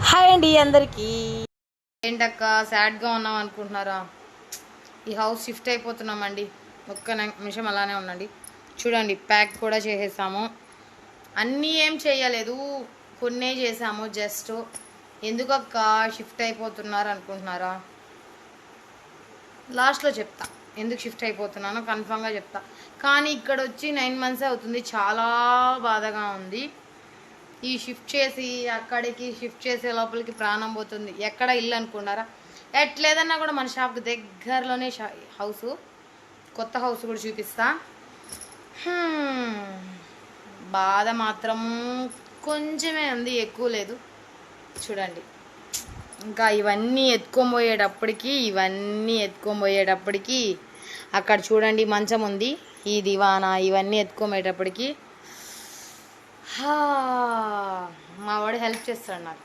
Hi అండి అందరికీ. ఏంటక్క సాడ్గా ఉన్నాం అనుకుంటున్నారా? ఈ హౌస్ షిఫ్ట్ అయిపోతున్నామండి. ఒక్క నిమిషం అలానే ఉండండి. చూడండి, ప్యాక్ కూడా చేసేసాము. అన్నీ ఏం చేయలేదు, కొన్నే చేసాము. జస్ట్ ఎందుకక్క షిఫ్ట్ అయిపోతున్నారు అనుకుంటున్నారా? లాస్ట్లో చెప్తా ఎందుకు షిఫ్ట్ అయిపోతున్నానో కన్ఫామ్గా చెప్తా. కానీ ఇక్కడ వచ్చి 9 months అవుతుంది. చాలా బాధగా ఉంది. ఈ షిఫ్ట్ చేసి అక్కడికి షిఫ్ట్ చేసే లోపలికి ప్రాణం పోతుంది. ఎక్కడ ఇల్లు అనుకున్నారా? ఎట్లేదన్నా కూడా మన షాప్కి దగ్గరలోనే హౌస్, కొత్త హౌస్ కూడా చూపిస్తా. బాధ మాత్రం కొంచెమే ఉంది, ఎక్కువ లేదు. చూడండి, ఇంకా ఇవన్నీ ఎత్తుకొని పోయేటప్పటికి అక్కడ చూడండి మంచం ఉంది, ఈ దివానా, ఇవన్నీ ఎత్తుకోబోయేటప్పటికి మా వాడు హెల్ప్ చేస్తాడు నాకు.